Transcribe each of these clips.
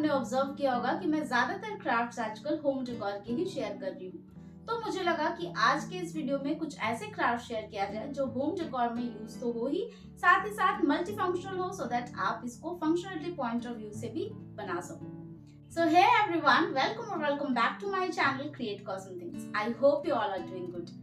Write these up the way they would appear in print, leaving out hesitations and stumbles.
आपने ऑब्जर्व किया होगा कि मैं ज्यादातर क्राफ्ट्स आजकल होम डेकोर के ही शेयर कर रही हूँ। तो मुझे लगा कि आज के इस वीडियो में कुछ ऐसे क्राफ्ट शेयर किया जाए जो होम डेकोर में यूज तो हो ही साथ मल्टी फंक्शनल हो, सो दैट आप इसको फंक्शनलिटी पॉइंट ऑफ व्यू से भी बना सको। So hey everyone, welcome back to my channel Create Cosm Things. I hope you all are doing good.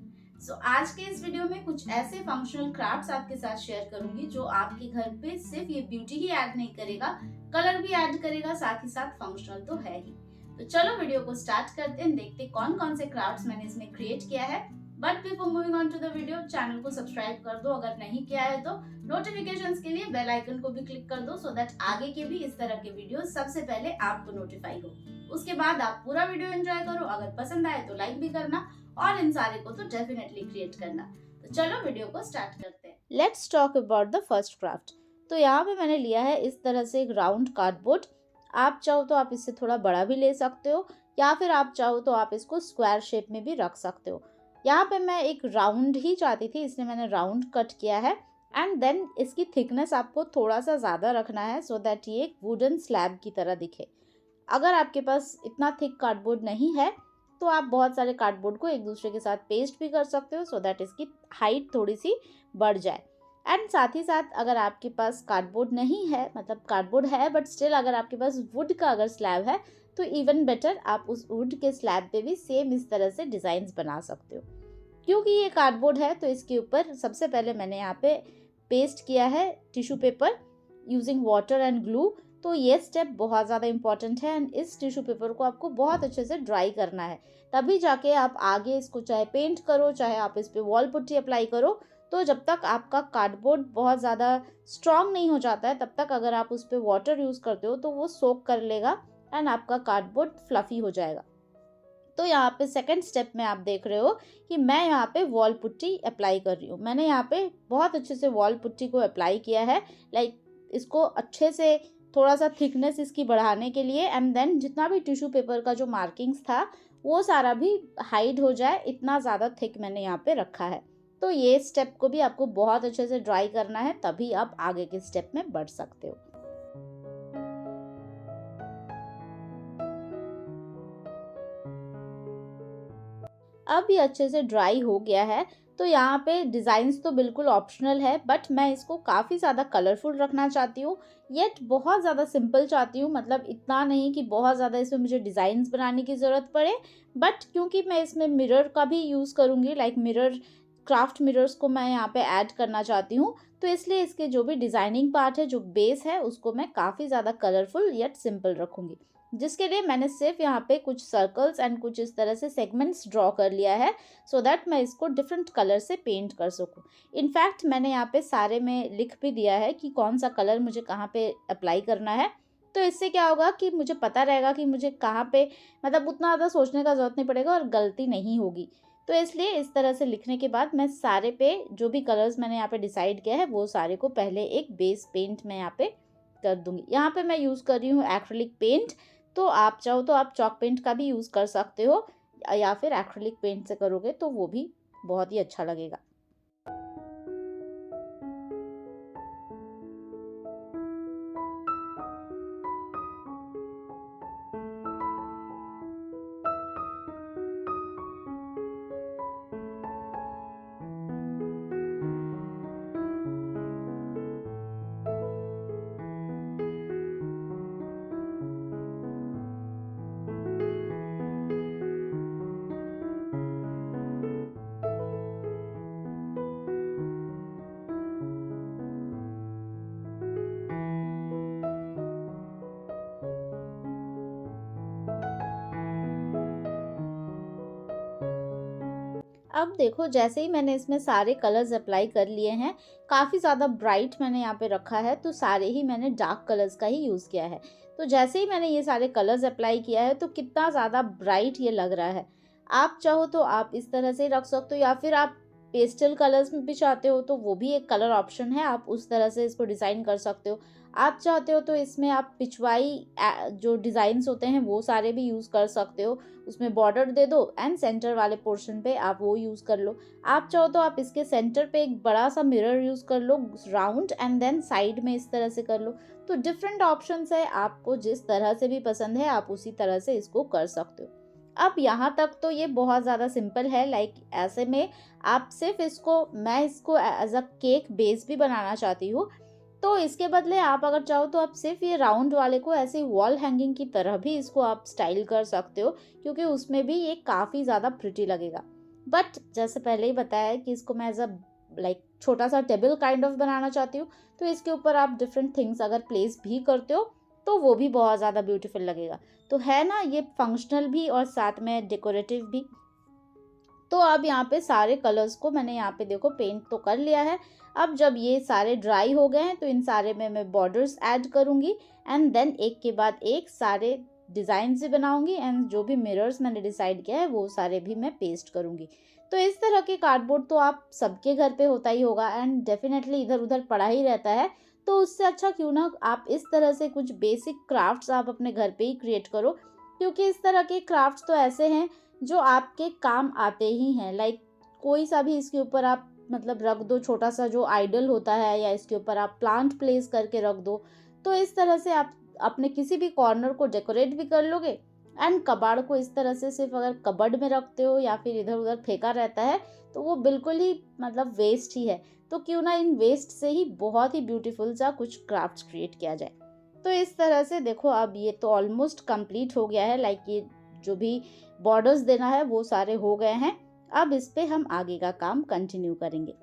आज के इस वीडियो में कुछ ऐसे फंक्शनल क्राफ्ट्स आपके साथ शेयर करूंगी जो आपके घर पे सिर्फ ये ब्यूटी ही ऐड नहीं करेगा, कलर भी ऐड करेगा, साथ ही साथ फंक्शनल तो है ही। तो चलो वीडियो को स्टार्ट करते हैं, देखते कौन कौन से क्राफ्ट्स मैंने इसमें क्रिएट किया है। But before moving on to the video, channel को सब्सक्राइब कर दो अगर नहीं किया है तो, नोटिफिकेशंस के लिए बेल आइकन को भी क्लिक कर दो, सो दैट आगे के भी इस तरह के वीडियो सबसे पहले आपको नोटिफाई हो। उसके बाद आप पूरा वीडियो एंजॉय करो, अगर पसंद आए तो लाइक भी करना और इन सारे को तो डेफिनेटली क्रिएट करना। तो चलो वीडियो को स्टार्ट करते हैं। Let's talk about the first craft. तो यहाँ पे मैंने लिया है इस तरह से एक राउंड कार्डबोर्ड। आप चाहो तो आप इससे थोड़ा बड़ा भी ले सकते हो, या फिर आप चाहो तो आप इसको स्क्वायर शेप में भी रख सकते हो। यहाँ पे मैं एक राउंड ही चाहती थी, इसलिए मैंने राउंड कट किया है। एंड देन इसकी थिकनेस आपको थोड़ा सा ज़्यादा रखना है, सो दैट ये एक वुडन स्लैब की तरह दिखे। अगर आपके पास इतना थिक कार्डबोर्ड नहीं है तो आप बहुत सारे कार्डबोर्ड को एक दूसरे के साथ पेस्ट भी कर सकते हो, सो दैट इसकी हाइट थोड़ी सी बढ़ जाए। एंड साथ ही साथ अगर आपके पास कार्डबोर्ड नहीं है, मतलब कार्डबोर्ड है बट स्टिल अगर आपके पास वुड का अगर स्लैब है तो इवन बेटर, आप उस वुड के स्लैब पे भी सेम इस तरह से डिज़ाइंस बना सकते हो। क्योंकि ये कार्डबोर्ड है तो इसके ऊपर सबसे पहले मैंने यहाँ पे पेस्ट किया है tissue paper using water and glue. तो ये स्टेप बहुत ज़्यादा इंपॉर्टेंट है एंड इस टिश्यू पेपर को आपको बहुत अच्छे से ड्राई करना है, तभी जाके आप आगे इसको चाहे पेंट करो, चाहे आप इस पे वॉल पुट्टी अप्लाई करो। तो जब तक आपका कार्डबोर्ड बहुत ज़्यादा स्ट्रॉन्ग नहीं हो जाता है, तब तक अगर आप उस पर वाटर यूज़ करते हो तो वो सोक कर लेगा एंड आपका कार्डबोर्ड फ्लफी हो जाएगा। तो यहाँ पे सेकंड स्टेप में आप देख रहे हो कि मैं यहाँ पे वॉल पुट्टी अप्लाई कर रही हूँ। मैंने यहाँ पे बहुत अच्छे से वॉल पुट्टी को अप्लाई किया है, लाइक इसको अच्छे से थोड़ा सा थिकनेस इसकी बढ़ाने के लिए। एंड देन जितना भी टिश्यू पेपर का जो मार्किंग्स था वो सारा भी हाइड हो जाए, इतना ज़्यादा थिक मैंने यहाँ पे रखा है। तो ये स्टेप को भी आपको बहुत अच्छे से ड्राई करना है, तभी आप आगे के स्टेप में बढ़ सकते हो। अब ये अच्छे से ड्राई हो गया है। तो यहाँ पे डिज़ाइंस तो बिल्कुल ऑप्शनल है, बट मैं इसको काफ़ी ज़्यादा कलरफुल रखना चाहती हूँ, येट बहुत ज़्यादा सिंपल चाहती हूँ। मतलब इतना नहीं कि बहुत ज़्यादा इसमें मुझे डिज़ाइंस बनाने की ज़रूरत पड़े, बट क्योंकि मैं इसमें मिरर का भी यूज़ करूँगी, लाइक मिरर क्राफ्ट मिरर्स को मैं यहाँ पे ऐड करना चाहती हूँ, तो इसलिए इसके जो भी डिज़ाइनिंग पार्ट है, जो बेस है, उसको मैं काफ़ी ज़्यादा कलरफुल येट सिंपल रखूँगी। जिसके लिए मैंने सिर्फ यहाँ पे कुछ सर्कल्स एंड कुछ इस तरह से सेगमेंट्स ड्रॉ कर लिया है, सो दैट मैं इसको डिफरेंट कलर से पेंट कर सकूँ। इनफैक्ट मैंने यहाँ पे सारे में लिख भी दिया है कि कौन सा कलर मुझे कहाँ पे अप्लाई करना है। तो इससे क्या होगा कि मुझे पता रहेगा कि मुझे कहाँ पे, मतलब उतना ज़्यादा सोचने का ज़रूरत नहीं पड़ेगा और गलती नहीं होगी। तो इसलिए इस तरह से लिखने के बाद मैं सारे पे जो भी कलर्स मैंने यहाँ पे डिसाइड किया है वो सारे को पहले एक बेस पेंट मैं यहाँ पे कर दूँगी। यहाँ पे मैं यूज़ कर रही हूँ एक्रिलिक पेंट। तो आप चाहो तो आप चॉक पेंट का भी यूज़ कर सकते हो, या फिर एक्रिलिक पेंट से करोगे तो वो भी बहुत ही अच्छा लगेगा। अब देखो, जैसे ही मैंने इसमें सारे कलर्स अप्लाई कर लिए हैं, काफ़ी ज़्यादा ब्राइट मैंने यहाँ पे रखा है, तो सारे ही मैंने डार्क कलर्स का ही यूज़ किया है। तो जैसे ही मैंने ये सारे कलर्स अप्लाई किया है तो कितना ज़्यादा ब्राइट ये लग रहा है। आप चाहो तो आप इस तरह से रख सकते हो, या फिर आप पेस्टल कलर्स में भी चाहते हो तो वो भी एक कलर ऑप्शन है, आप उस तरह से इसको डिज़ाइन कर सकते हो। आप चाहते हो तो इसमें आप पिछवाई जो डिज़ाइंस होते हैं वो सारे भी यूज़ कर सकते हो, उसमें बॉर्डर दे दो एंड सेंटर वाले पोर्शन पे आप वो यूज़ कर लो। आप चाहो तो आप इसके सेंटर पे एक बड़ा सा मिरर यूज़ कर लो राउंड, एंड देन साइड में इस तरह से कर लो। तो डिफरेंट ऑप्शंस है, आपको जिस तरह से भी पसंद है आप उसी तरह से इसको कर सकते हो। अब यहाँ तक तो ये बहुत ज़्यादा सिंपल है, लाइक ऐसे में आप सिर्फ इसको, मैं इसको एज अ केक बेस भी बनाना चाहती हूँ, तो इसके बदले आप अगर चाहो तो आप सिर्फ ये राउंड वाले को ऐसे वॉल हैंगिंग की तरह भी इसको आप स्टाइल कर सकते हो, क्योंकि उसमें भी ये काफ़ी ज़्यादा प्रिटी लगेगा। बट जैसे पहले ही बताया है कि इसको मैं एज अ लाइक छोटा सा टेबल काइंड ऑफ बनाना चाहती हूँ, तो इसके ऊपर आप डिफरेंट थिंग्स अगर प्लेस भी करते हो तो वो भी बहुत ज़्यादा ब्यूटीफुल लगेगा। तो है ना, ये फंक्शनल भी और साथ में डेकोरेटिव भी। तो अब यहाँ पे सारे कलर्स को मैंने यहाँ पे देखो पेंट तो कर लिया है। अब जब ये सारे ड्राई हो गए हैं तो इन सारे में मैं बॉर्डर्स ऐड करूँगी, एंड देन एक के बाद एक सारे डिज़ाइन भी बनाऊंगी, एंड जो भी मिरर्स मैंने डिसाइड किया है वो सारे भी मैं पेस्ट करूँगी। तो इस तरह के कार्डबोर्ड तो आप सबके घर पे होता ही होगा, एंड डेफिनेटली इधर उधर पड़ा ही रहता है। तो उससे अच्छा क्यों ना आप इस तरह से कुछ बेसिक क्राफ्ट्स आप अपने घर पे ही क्रिएट करो, क्योंकि इस तरह के क्राफ्ट्स तो ऐसे हैं जो आपके काम आते ही हैं। लाइक कोई सा भी इसके ऊपर आप मतलब रख दो, छोटा सा जो आइडल होता है, या इसके ऊपर आप प्लांट प्लेस करके रख दो, तो इस तरह से आप अपने किसी भी कॉर्नर को डेकोरेट भी कर लोगे। एंड कबाड़ को इस तरह से सिर्फ अगर कबर्ड में रखते हो या फिर इधर उधर फेंका रहता है तो वो बिल्कुल ही मतलब वेस्ट ही है। तो क्यों ना इन वेस्ट से ही बहुत ही ब्यूटीफुल सा कुछ क्राफ्ट्स क्रिएट किया जाए। तो इस तरह से देखो अब ये तो ऑलमोस्ट कंप्लीट हो गया है, लाइक ये जो भी बॉर्डर्स देना है वो सारे हो गए हैं। अब इस पे हम आगे का काम कंटिन्यू करेंगे।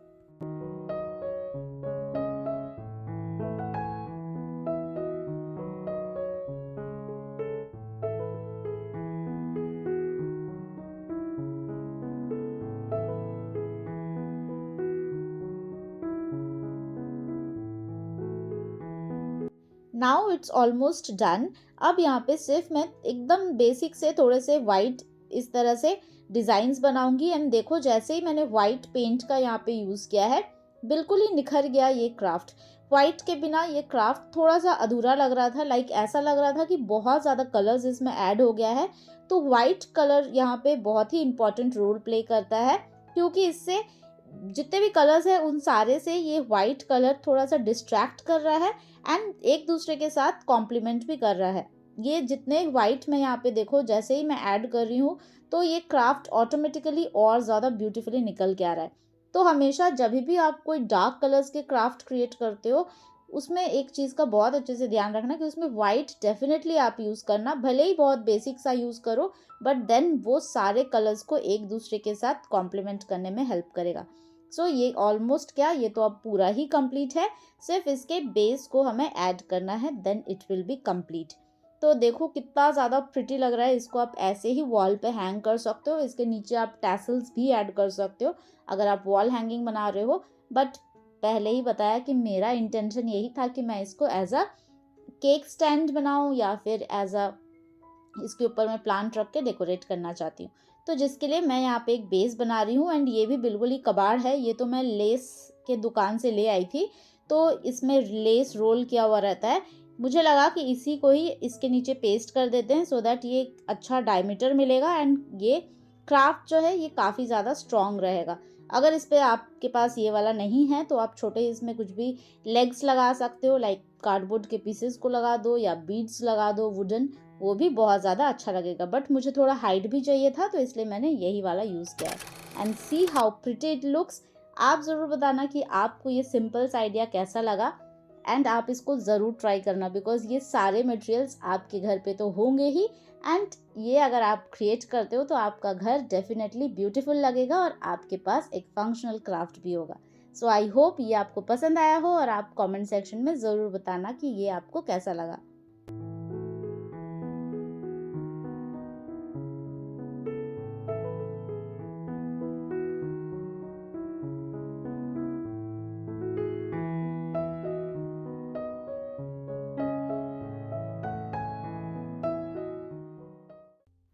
Now it's almost done. अब यहाँ पे सिर्फ मैं एकदम बेसिक से थोड़े से वाइट इस तरह से डिज़ाइंस बनाऊंगी, एंड देखो जैसे ही मैंने वाइट पेंट का यहाँ पे यूज़ किया है बिल्कुल ही निखर गया ये क्राफ्ट। वाइट के बिना ये क्राफ्ट थोड़ा सा अधूरा लग रहा था, लाइक ऐसा लग रहा था कि बहुत ज़्यादा कलर्स इसमें ऐड हो गया है। तो वाइट कलर यहाँ पे बहुत ही इंपॉर्टेंट रोल प्ले करता है, क्योंकि इससे जितने भी कलर्स हैं उन सारे से ये वाइट कलर थोड़ा सा डिस्ट्रैक्ट कर रहा है एंड एक दूसरे के साथ कॉम्प्लीमेंट भी कर रहा है। ये जितने वाइट में यहाँ पे देखो जैसे ही मैं ऐड कर रही हूँ तो ये क्राफ्ट ऑटोमेटिकली और ज़्यादा ब्यूटीफुली निकल के आ रहा है। तो हमेशा जब भी आप कोई डार्क कलर्स के क्राफ्ट क्रिएट करते हो उसमें एक चीज़ का बहुत अच्छे से ध्यान रखना कि उसमें वाइट डेफिनेटली आप यूज़ करना, भले ही बहुत बेसिक सा यूज़ करो, बट देन वो सारे कलर्स को एक दूसरे के साथ कॉम्प्लीमेंट करने में हेल्प करेगा। सो ये ऑलमोस्ट क्या, ये तो अब पूरा ही कंप्लीट है, सिर्फ इसके बेस को हमें ऐड करना है, then it will be complete. तो देखो कितना ज़्यादा प्रिटी लग रहा है। इसको आप ऐसे ही वॉल पे हैंग कर सकते हो, इसके नीचे आप टैसल्स भी ऐड कर सकते हो अगर आप वॉल हैंगिंग बना रहे हो। बट पहले ही बताया कि मेरा इंटेंशन यही था कि मैं इसको एज अ केक स्टैंड बनाऊं या फिर एज अ इसके ऊपर मैं प्लांट रख के डेकोरेट करना चाहती हूँ। तो जिसके लिए मैं यहाँ पे एक बेस बना रही हूँ, एंड ये भी बिल्कुल ही कबाड़ है। ये तो मैं लेस के दुकान से ले आई थी, तो इसमें लेस रोल किया हुआ रहता है। मुझे लगा कि इसी को ही इसके नीचे पेस्ट कर देते हैं सो दैट ये अच्छा डायमीटर मिलेगा एंड ये क्राफ्ट जो है ये काफ़ी ज़्यादा स्ट्रॉन्ग रहेगा। अगर इस पे आपके पास ये वाला नहीं है तो आप छोटे इसमें कुछ भी लेग्स लगा सकते हो, लाइक कार्डबोर्ड के पीसेस को लगा दो या बीड्स लगा दो वुडन, वो भी बहुत ज़्यादा अच्छा लगेगा। बट मुझे थोड़ा हाइट भी चाहिए था तो इसलिए मैंने यही वाला यूज़ किया है। And C how pretty it looks. आप ज़रूर बताना कि आपको ये सिंपल सा आइडिया कैसा लगा, एंड आप इसको ज़रूर ट्राई करना बिकॉज ये सारे मटेरियल्स आपके घर पे तो होंगे ही, एंड ये अगर आप क्रिएट करते हो तो आपका घर डेफिनेटली ब्यूटीफुल लगेगा और आपके पास एक फंक्शनल क्राफ्ट भी होगा। सो आई होप ये आपको पसंद आया हो और आप कमेंट सेक्शन में ज़रूर बताना कि ये आपको कैसा लगा।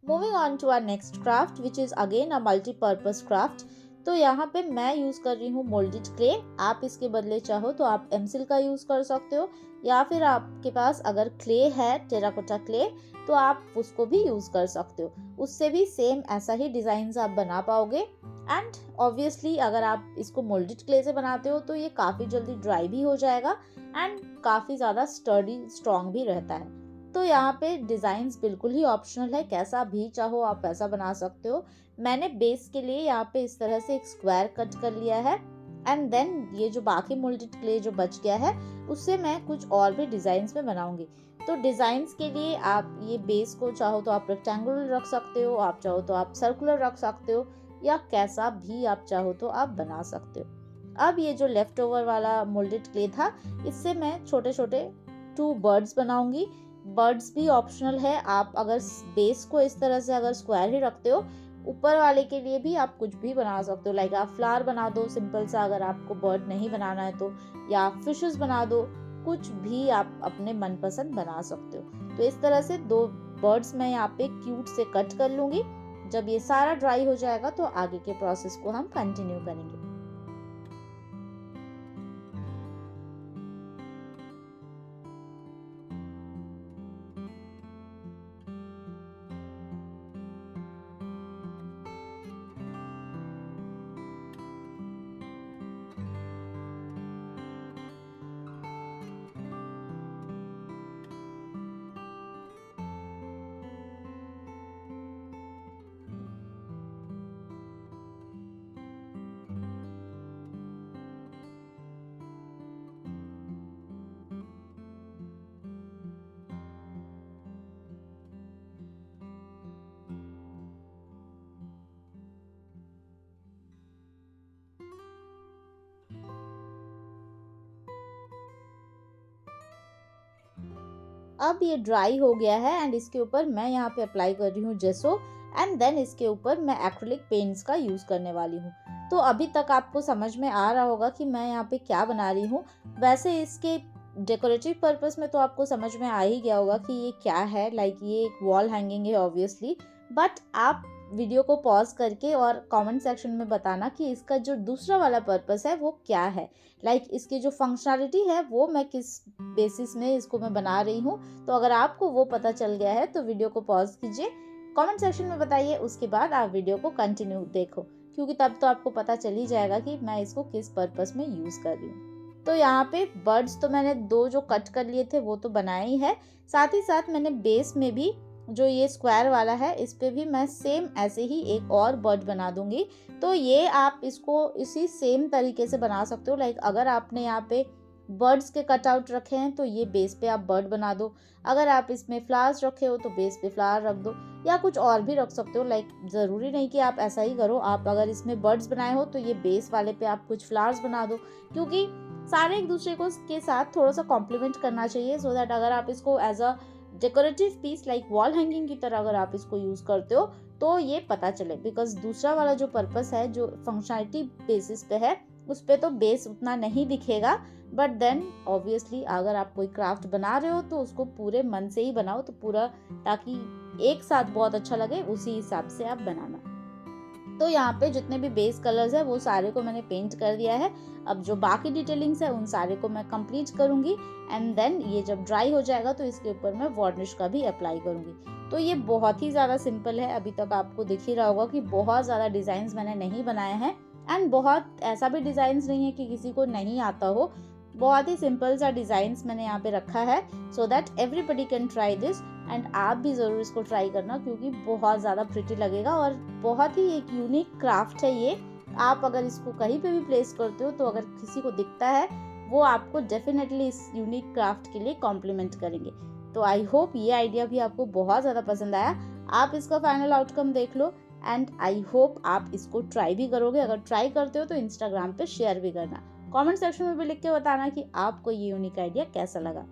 Moving on to our next craft, which is again a multi-purpose craft. तो यहाँ पे मैं यूज़ कर रही हूँ मोल्डेड क्ले। आप इसके बदले चाहो तो आप एमसिल का यूज़ कर सकते हो, या फिर आपके पास अगर क्ले है टेराकोटा क्ले तो आप उसको भी यूज़ कर सकते हो। उससे भी सेम ऐसा ही डिज़ाइंस आप बना पाओगे। एंड ऑब्वियसली अगर आप इसको मोल्डेड क्ले से बनाते हो तो ये काफ़ी जल्दी ड्राई भी हो जाएगा एंड काफ़ी ज़्यादा स्टर्डी स्ट्रॉन्ग भी रहता है। तो यहाँ पे डिज़ाइंस बिल्कुल ही ऑप्शनल है, कैसा भी चाहो आप वैसा बना सकते हो। मैंने बेस के लिए यहाँ पे इस तरह से एक स्क्वायर कट कर लिया है एंड देन ये जो बाकी मोल्डेड क्ले जो बच गया है उससे मैं कुछ और भी डिज़ाइंस में बनाऊंगी। तो डिज़ाइंस के लिए आप ये बेस को चाहो तो आप रेक्टेंगुलर रख सकते हो, आप चाहो तो आप सर्कुलर रख सकते हो, या कैसा भी आप चाहो तो आप बना सकते हो। अब ये जो लेफ्ट ओवर वाला मोल्डेड क्ले था इससे मैं छोटे छोटे 2 बर्ड्स बनाऊंगी। बर्ड्स भी ऑप्शनल है, आप अगर बेस को इस तरह से अगर स्क्वायर ही रखते हो, ऊपर वाले के लिए भी आप कुछ भी बना सकते हो। लाइक आप फ्लावर बना दो सिंपल सा, अगर आपको बर्ड नहीं बनाना है तो, या फिशेस बना दो, कुछ भी आप अपने मनपसंद बना सकते हो। तो इस तरह से 2 बर्ड्स मैं यहाँ पे क्यूट से कट कर लूंगी। जब ये सारा ड्राई हो जाएगा तो आगे के प्रोसेस को हम कंटिन्यू करेंगे। अब ये ड्राई हो गया है एंड इसके ऊपर मैं यहाँ पे अप्लाई कर रही हूँ जेसो एंड देन इसके ऊपर मैं एक्रिलिक पेंट्स का यूज़ करने वाली हूँ। तो अभी तक आपको समझ में आ रहा होगा कि मैं यहाँ पे क्या बना रही हूँ। वैसे इसके डेकोरेटिव पर्पस में तो आपको समझ में आ ही गया होगा कि ये क्या है। लाइक ये एक वॉल हैंगिंग है ऑब्वियसली, बट आप वीडियो को पॉज करके और कमेंट सेक्शन में बताना कि इसका जो दूसरा वाला पर्पस है वो क्या है। लाइक इसकी जो फंक्शनैलिटी है वो मैं किस बेसिस में इसको मैं बना रही हूँ। तो अगर आपको वो पता चल गया है तो वीडियो को पॉज कीजिए, कमेंट सेक्शन में बताइए, उसके बाद आप वीडियो को कंटिन्यू देखो, क्योंकि तब तो आपको पता चल ही जाएगा कि मैं इसको किस पर्पस में यूज़ कर रही हूँ। तो यहाँ पे बर्ड्स तो मैंने 2 जो कट कर लिए थे वो तो बनाए ही है, साथ ही साथ मैंने बेस में भी जो ये स्क्वायर वाला है इस पे भी मैं सेम ऐसे ही एक और बर्ड बना दूंगी। तो ये आप इसको इसी सेम तरीके से बना सकते हो। लाइक अगर आपने यहाँ पे बर्ड्स के कटआउट रखे हैं तो ये बेस पे आप बर्ड बना दो, अगर आप इसमें फ्लावर्स रखे हो तो बेस पे फ्लावर रख दो, या कुछ और भी रख सकते हो। लाइक ज़रूरी नहीं कि आप ऐसा ही करो, आप अगर इसमें बर्ड्स बनाए हो तो ये बेस वाले पे आप कुछ फ्लावर्स बना दो, क्योंकि सारे एक दूसरे को के साथ थोड़ा सा कॉम्प्लीमेंट करना चाहिए। सो दैट अगर आप इसको as a decorative piece like wall hanging की तरह अगर आप इसको यूज़ करते हो तो ये पता चले। बिकॉज दूसरा वाला जो पर्पस है जो फंक्शनैलिटी बेसिस पे है उस पे तो बेस उतना नहीं दिखेगा, बट देन ऑब्वियसली अगर आप कोई क्राफ्ट बना रहे हो तो उसको पूरे मन से ही बनाओ, तो पूरा ताकि एक साथ बहुत अच्छा लगे उसी हिसाब से आप बनाना। तो यहाँ पे जितने भी बेस कलर्स है वो सारे को मैंने पेंट कर दिया है। अब जो बाकी डिटेलिंग्स है उन सारे को मैं कंप्लीट करूंगी एंड देन ये जब ड्राई हो जाएगा तो इसके ऊपर मैं वार्निश का भी अप्लाई करूंगी। तो ये बहुत ही ज़्यादा सिंपल है, अभी तक आपको दिख ही रहा होगा कि बहुत ज़्यादा डिज़ाइंस मैंने नहीं बनाए हैं एंड बहुत ऐसा भी डिज़ाइंस नहीं है कि किसी को नहीं आता हो। बहुत ही सिंपल सा डिज़ाइंस मैंने यहाँ पे रखा है so that everybody can try this and आप भी ज़रूर इसको ट्राई करना, क्योंकि बहुत ज़्यादा प्रिटी लगेगा और बहुत ही एक यूनिक क्राफ्ट है ये। आप अगर इसको कहीं पे भी प्लेस करते हो तो अगर किसी को दिखता है वो आपको डेफिनेटली इस यूनिक क्राफ्ट के लिए कॉम्प्लीमेंट करेंगे। तो आई होप ये आइडिया भी आपको बहुत ज़्यादा पसंद आया। आप इसका फाइनल आउटकम देख लो एंड आई होप आप इसको ट्राई भी करोगे। अगर ट्राई करते हो तो इंस्टाग्राम पे शेयर भी करना, कमेंट सेक्शन में भी लिख के बताना कि आपको ये यूनिक आइडिया कैसा लगा।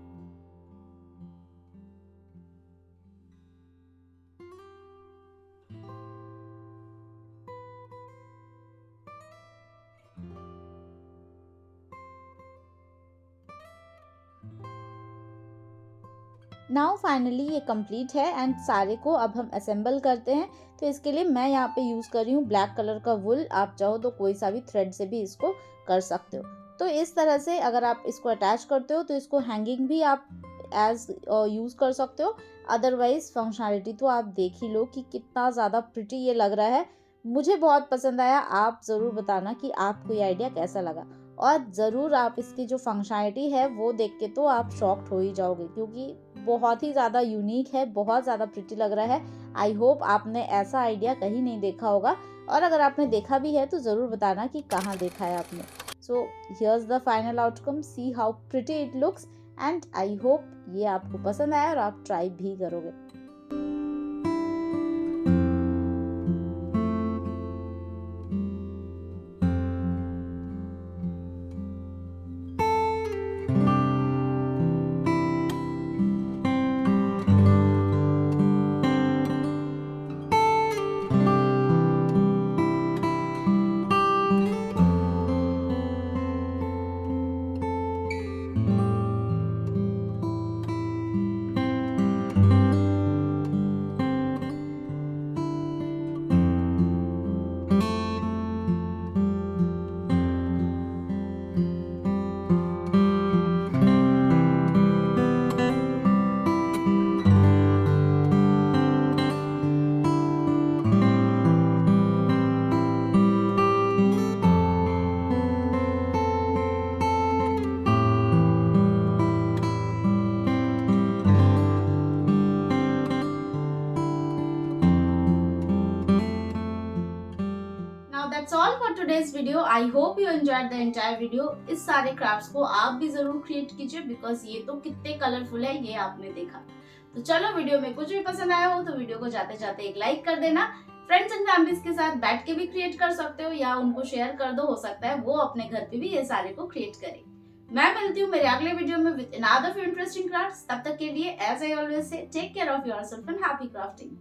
नाउ फाइनली ये कंप्लीट है एंड सारे को अब हम असेंबल करते हैं। तो इसके लिए मैं यहाँ पे यूज़ कर रही हूँ ब्लैक कलर का वुल। आप चाहो तो कोई सा भी थ्रेड से भी इसको कर सकते हो। तो इस तरह से अगर आप इसको अटैच करते हो तो इसको हैंगिंग भी आप एज यूज़ कर सकते हो। अदरवाइज फंक्शनैलिटी तो आप देख ही लो कि कितना ज़्यादा प्रिटी ये लग रहा है। मुझे बहुत पसंद आया। आप ज़रूर बताना कि आपको ये आइडिया कैसा लगा, और ज़रूर आप इसकी जो फंक्शनैलिटी है वो देख के तो आप शॉक्ड हो ही जाओगे, क्योंकि बहुत ही ज़्यादा यूनिक है, बहुत ज़्यादा प्रिटी लग रहा है। आई होप आपने ऐसा आइडिया कहीं नहीं देखा होगा, और अगर आपने देखा भी है तो ज़रूर बताना कि कहाँ देखा है आपने। So here's the final outcome, see how pretty it looks, and I hope ये आपको पसंद आया और आप ट्राई भी करोगे। Now that's all for today's video. I hope you enjoyed the entire video. इस सारे क्राफ्ट्स को आप भी जरूर क्रिएट कीजिए, बिकॉज ये तो कितने कलरफुल है ये आपने देखा। तो चलो, वीडियो में कुछ भी पसंद आया हो तो वीडियो को जाते जाते एक लाइक कर देना। फ्रेंड्स एंड फैमिलीज के साथ बैठ के भी क्रिएट कर सकते हो, या उनको शेयर कर दो, हो सकता है वो अपने घर पे भी ये सारे को क्रिएट करे। मैं मिलती हूँ मेरे अगले वीडियो में विद अनदर इंटरेस्टिंग क्राफ्ट्स। तब तक के लिए as I always say, take care of yourself and happy crafting.